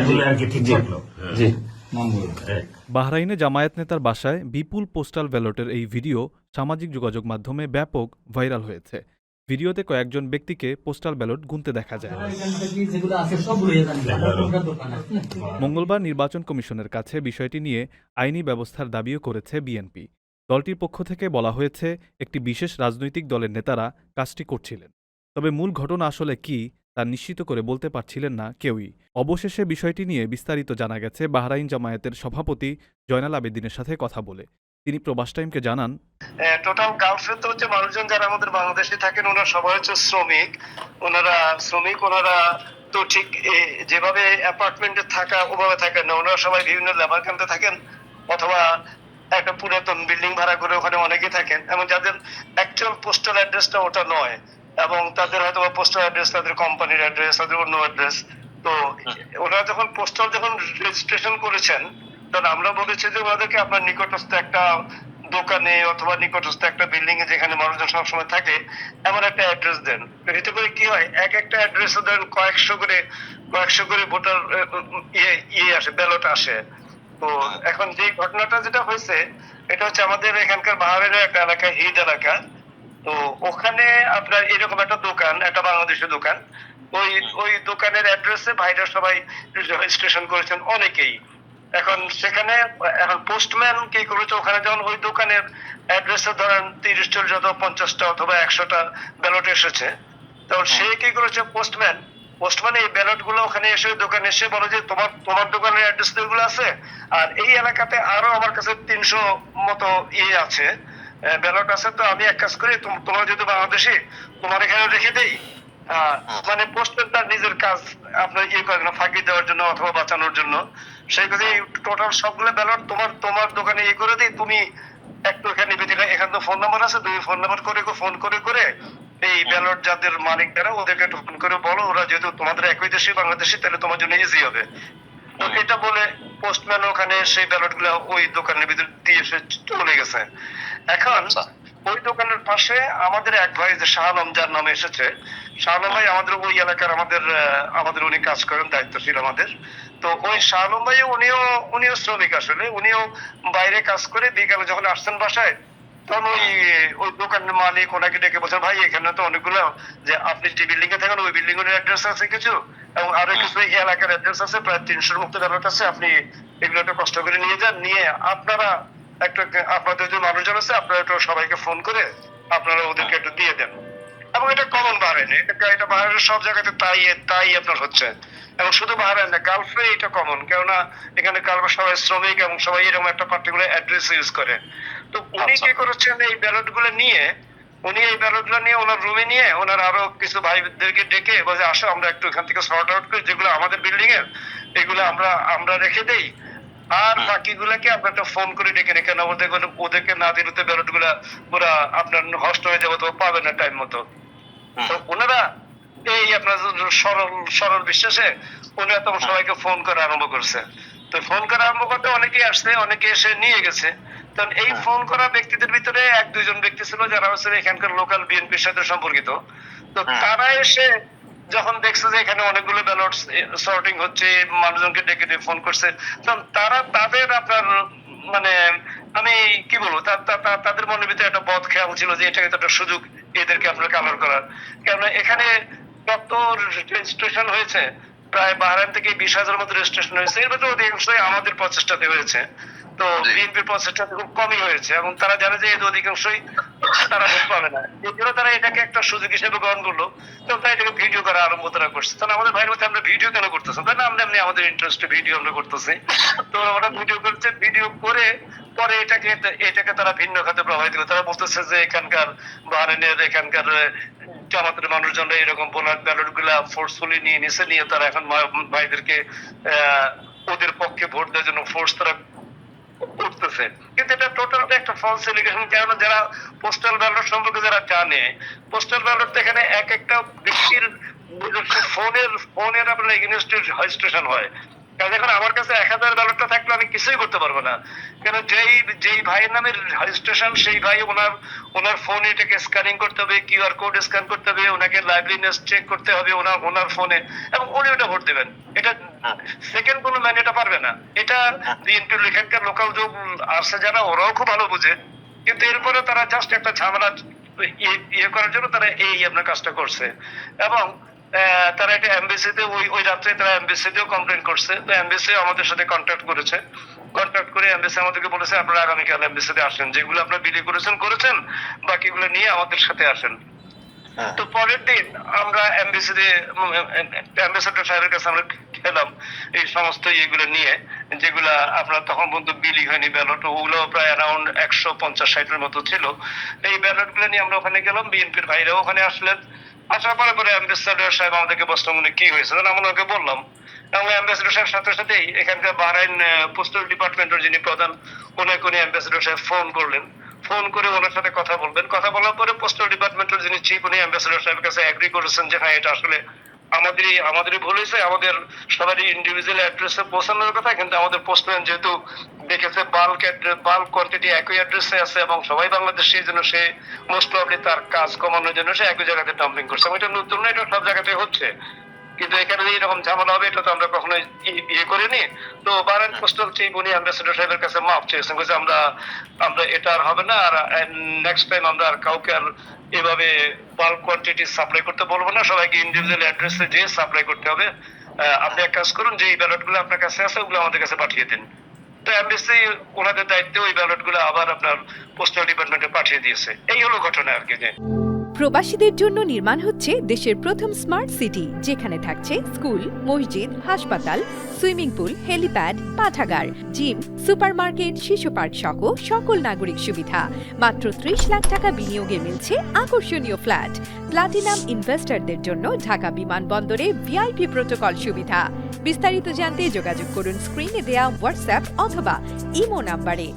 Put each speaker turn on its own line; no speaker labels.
এগুলো আর কি ঠিক থাকলো। জি
বাহরাইনে জামায়াত নেতার বাসায় বিপুল পোস্টাল ব্যালটের এই ভিডিও সামাজিক যোগাযোগ মাধ্যমে ব্যাপক ভাইরাল হয়েছে। ভিডিওতে কয়েকজন ব্যক্তিকে পোস্টাল ব্যালট গুনতে দেখা যায়। মঙ্গলবার নির্বাচন কমিশনের কাছে বিষয়টি নিয়ে আইনি ব্যবস্থার দাবিও করেছে বিএনপি। দলটির পক্ষ থেকে বলা হয়েছে, একটি বিশেষ রাজনৈতিক দলের নেতারা কাজটি করছিলেন, তবে মূল ঘটনা আসলে কি তা নিশ্চিত করে বলতে পারছিলেন না কেউই। অবশেষে বিষয়টি নিয়ে বিস্তারিত জানা গেছে বাহরাইন জামায়াতের সভাপতি জয়নাল আবেদিনের সাথে কথা বলে। তিনি প্রবাস টাইমকে জানান,
টোটাল গালফে তো হচ্ছে মানুষজন যারা আমাদের বাংলাদেশে থাকেন ওনারা সবাই হচ্ছে শ্রমিক। ওনারা তো ঠিক যেভাবে অ্যাপার্টমেন্টে থাকা ওভাবে থাকেন না, ওনারা সবাই বিভিন্ন লেবার ক্যাম্পে থাকেন অথবা একটা পুরাতন বিল্ডিং ভাড়া করে ওখানে অনেকে থাকেন, এবং যাদের অ্যাকচুয়াল পোস্টাল অ্যাড্রেসটা ওটা নয়, এবং তাদের হয়তো পোস্টাল অ্যাড্রেস তাদের কোম্পানির অ্যাড্রেস, তাদের অন্য অ্যাড্রেস। তো ওনারা যখন পোস্টাল যখন রেজিস্ট্রেশন করেছেন, তখন আমরা বলেছি যে ওনাদেরকে আপনার নিকটস্থ একটা দোকানে অথবা নিকটস্থ একটা বিল্ডিং এ যেখানে মানুষজন সবসময় থাকে এমন একটা অ্যাড্রেস দেন। এতে করে কি হয়, এক একটা অ্যাড্রেসে দেন কয়েকশো করে ভোটার আসে, ব্যালট আসে। তো এখন যে ঘটনাটা যেটা হয়েছে, এটা হচ্ছে আমাদের এখানকার বাহারের একটা এলাকা, হিট এলাকা। তো ওখানে আপনার এরকম একটা দোকান, একটা বাংলাদেশের দোকান, ওই দোকানের অ্যাড্রেসে ভাইরা সবাই রেজিস্ট্রেশন করেছেন অনেকেই। এখন সেখানে এখন পোস্টম্যান কি করেছে, ওখানে যখন ওই দোকানের অ্যাড্রেসে ধরেন 30-40 অথবা 50টা অথবা 100টা ব্যালট এসেছে, তখন সে কি করেছে, পোস্টম্যান এই ব্যালট গুলো ওখানে এসে দোকানে এসে বলে যে তোমার দোকানের অ্যাড্রেস গুলো আছে, আর এই এলাকাতে আরো আমার কাছে 300 মতো আছে, ব্যালট আছে। তো আমি এক কাজ করি, তোমার যেহেতু বাংলাদেশি, তোমার এখানে রেখে দেই। মানে পোস্টম্যান তার নিজের কাজ আপনার করে না, ফাঁকি দেওয়ার জন্য অথবা বাঁচানোর জন্য। সেই কাজে টোটাল সবগুলো ব্যালট তোমার দোকানে করে দিই, তুমি একটু এখানে এখানে তো ফোন নাম্বার আছে, তুমি ফোন নাম্বার করে এই ব্যালট যাদের মালিক যারা ওদেরকে একটু ফোন করে বলো, ওরা যেহেতু তোমাদের একই দেশে বাংলাদেশি, তাহলে তোমার জন্য ইজি হবে। তো এটা বলে পোস্টম্যান ওখানে সেই ব্যালট গুলা ওই দোকানের ভিতরে দিয়ে এসে চলে গেছে। এখন ওই দোকানের পাশে আমাদের এক ভাই যে শাহ আলম, যার নামে এসেছে, শাহ আলম ভাই আমাদের ওই এলাকার আমাদের উনি কাজ করেন, দায়িত্বশীল আমাদের। তো ওই শাহ আলম ভাই উনিও শ্রমিক, আসলে উনিও বাইরে কাজ করে বিকালে যখন আসছেন বাসায়, তখন ওই দোকানের মালিক ওনাকে ডেকে বলছেন, ভাই এখানে তো অনেকগুলো, যে আপনি যে বিল্ডিং এ থাকেন ওই বিল্ডিং এর অ্যাড্রেস আছে কিছু, এবং আরো কিছু এই এলাকার অ্যাড্রেস আছে, প্রায় 300-র মতো ব্যালট আছে, আপনি এগুলো একটু কষ্ট করে নিয়ে যান, নিয়ে আপনারা একটা আপনাদের যে মানুষজন আছে আপনারা একটু সবাইকে ফোন করে আপনারা ওদেরকে একটু দিয়ে দেন। এবং এটা কমন বাহারাইনে, এটা বাহারাইনের সব জায়গাতে তাই আপনার হচ্ছে, এবং শুধু বাহারাইন না, গালফে এটা কমন, কেননা এখানে গালফে সবাই শ্রমিক এবং সবাই এরকম একটা পার্টিকুলার অ্যাড্রেস ইউজ করে। তো উনি কি করেছেন, এই ব্যালট গুলো নিয়ে ওনার রুমে নিয়ে ওনার আরো কিছু ভাইদেরকে ডেকে বলে, আসো আমরা একটু এখান থেকে সর্ট আউট করি, যেগুলো আমাদের বিল্ডিং এর এগুলো আমরা রেখে দেই, আর বাকিগুলাকে আমরা একটা ফোন করে ডেকে রেখে নেবো, ওদেরকে না দিলে তো ব্যালট গুলা পুরা আপনার নষ্ট হয়ে যাবে, তো পাবে না টাইম মতো। তো ওনারা এই আপনার সরল বিশ্বাসে উনি তখন সবাইকে ফোন করে আরম্ভ করছে। তো ফোন করা আরম্ভ করতে অনেকেই আসছে, অনেকে এসে নিয়ে গেছে। তখন এই ফোন করা ব্যক্তিদের ভিতরে 1-2 জন ব্যক্তি ছিল যারা হচ্ছে এখানকার লোকাল বিএনপির সাথে সম্পর্কিত। তো তারা এসে যখন দেখছে যে এখানে অনেকগুলো ব্যালট সর্টিং হচ্ছে, মানুষজনকে ডেকে ফোন করছে, তখন তাদের আপনার মানে আমি কি বলবো, তাদের মনের ভিতরে একটা বদ খেয়াল ছিল যে এটাকে তো একটা সুযোগ এদেরকে আপনার কালার করার। কেননা এখানে কত রেজিস্ট্রেশন হয়েছে, প্রায় বাহরাইন থেকে 20,000 মতো রেজিস্ট্রেশন হয়েছে, এর ভিতরে অধিকাংশই আমাদের প্রচেষ্টাতে হয়েছে। তো বিএনপির প্রচেষ্টাতে খুব কমই হয়েছে, এবং তারা জানে যে এর অধিকাংশই তারা ভোট পাবে না, এই জন্য তারা এটাকে একটা সুযোগ হিসেবে গ্রহণ করলো। তো তাই এটাকে ভিডিও করা আরম্ভ তারা করছে। তাহলে আমাদের ভাইয়ের মধ্যে আমরা ভিডিও কেন করতেছি, তাই না, আমরা এমনি আমাদের ইন্টারেস্টে ভিডিও আমরা করতেছি। তো ওরা ভিডিও করছে, ভিডিও করে পরে এটাকে তারা ভিন্ন খাতে প্রভাবিত করে। তারা বলতেছে যে এখানকার বাহরাইনের এখানকার জামাতের মানুষজনরা এরকম ব্যালট গুলা ফোর্সফুলি নিয়ে তারা এখন ভাইদেরকে ওদের পক্ষে ভোট দেওয়ার জন্য ফোর্স তারা করতেছে। কিন্তু এটা টোটাল একটা ফলস এলিগেশন। কেন, যারা পোস্টাল ব্যালট সম্পর্কে যারা জানে, পোস্টাল ব্যালট এখানে এক একটা ব্যক্তির ফোনের আপনার এগেইনস্টে রেজিস্ট্রেশন হয়। কারণ এখন আমার কাছে 1000 ব্যালটটা থাকলে আমি কিছুই করতে পারবো না, কেন যেই ভাইয়ের নামে রেজিস্ট্রেশন সেই ভাই ওনার ফোনে এটাকে স্ক্যানিং করতে হবে, কিউআর কোড স্ক্যান করতে হবে, ওনাকে লাইভলিনেস চেক করতে হবে ওনার ফোনে, এবং উনি ওটা ভোট দেবেন। এটা সেকেন্ড কোনো ম্যান এটা পারবে না। এটা বিএনপির এখানকার লোকাল যে আছে যারা, ওরাও খুব ভালো বুঝে, কিন্তু এরপরে তারা জাস্ট একটা ঝামেলা ইয়ে করার জন্য তারা এই আপনার কাজটা করছে। এবং তারা এটা এমবিসিতে ওই রাত্রে তারা এমবিসিতেও কমপ্লেন করছে। তো এমবিসি আমাদের সাথে কন্ট্যাক্ট করে এমবিসি আমাদেরকে বলেছে আপনারা আগামীকাল এমবিসিতে আসেন, যেগুলো আপনারা বিলি করেছেন বাকিগুলো নিয়ে আমাদের সাথে আসেন। তো পরের দিন আমরা অ্যাম্বাসেডর সাহেবের কাছে আমরা গেলাম এই সমস্ত ইয়েগুলো নিয়ে, যেগুলা আপনার তখন পর্যন্ত বিলি হয়নি ব্যালট, ওগুলো প্রায় অ্যারাউন্ড 150-60-এর মতো ছিল। এই ব্যালট গুলো নিয়ে আমরা ওখানে গেলাম, বিএনপির ভাইরাও ওখানে আসলেন। আসার পরে অ্যাম্বাসেডর সাহেব আমাদেরকে বসতে কি হয়েছে আমরা ওকে বললাম, এবং অ্যাম্বাসেডর সাহেব সাথে সাথেই এখানকার বাহরাইন পোস্টাল ডিপার্টমেন্টের যিনি প্রধান, ওনাকে অ্যাম্বাসেডর সাহেব ফোন করে ওনার সাথে কথা বলার পরে পোস্টাল ডিপার্টমেন্টের যিনি চিফ, উনি অ্যাম্বাসেডর সাহেবের কাছে এগ্রি করেছেন যে হ্যাঁ এটা আসলে আমাদেরই ভুল হয়েছে, আমাদের সবারই ইন্ডিভিজুয়াল অ্যাড্রেসে পৌঁছানোর কথা, কিন্তু আমাদের পোস্টম্যান যেহেতু দেখেছে বাল্ক কোয়ান্টিটি একই অ্যাড্রেসে আছে এবং সবাই বাংলাদেশে, এই জন্য সে মোস্ট প্রবাবলি তার কাজ কমানোর জন্য সে একই জায়গাতে ডাম্পিং করছে। এটা নতুন না, এটা সব জায়গাতে হচ্ছে, কিন্তু এখানে এরকম ঝামেলা হবে এটা তো আমরা কখনোই ইয়ে করিনি। তো বারান পোস্টাল চিফ উনি অ্যাম্বাসেডর সাহেবের কাছে মাপ চেয়েছেন, বলছে আমরা এটা আর হবে না, আর নেক্সট টাইম আমরা আর কাউকে আর এভাবে বাল্ক কোয়ান্টিটি সাপ্লাই করতে বলবো না, সবাইকে ইন্ডিভিজুয়াল অ্যাড্রেসে যেয়ে সাপ্লাই করতে হবে। আপনি এক কাজ করুন, যে এই ব্যালট গুলো আপনার কাছে আছে ওগুলো আমাদের কাছে পাঠিয়ে দিন। তো এমবিসি ওনাদের দায়িত্বে ওই ব্যালট গুলো আবার আপনার পোস্টাল ডিপার্টমেন্টে পাঠিয়ে দিয়েছে। এই হলো ঘটনা আর কি।
প্রবাসীদের জন্য নির্মাণ হচ্ছে দেশের প্রথম স্মার্ট সিটি, যেখানে থাকছে স্কুল, মসজিদ, হাসপাতাল, সুইমিং পুল, হেলিপ্যাড, পাঠাগার, জিম, সুপারমার্কেট, শিশু পার্ক সহ সকল নাগরিক সুবিধা। মাত্র 30 লাখ টাকা বিনিয়োগে মিলছে আকর্ষণীয় ফ্ল্যাট। প্লাটিনাম ইনভেস্টরদের জন্য ঢাকা বিমানবন্দরে ভিআইপি প্রোটোকল সুবিধা। বিস্তারিত জানতে যোগাযোগ করুন স্ক্রিনে দেয়া হোয়াটসঅ্যাপ অথবা ইমো নাম্বারে।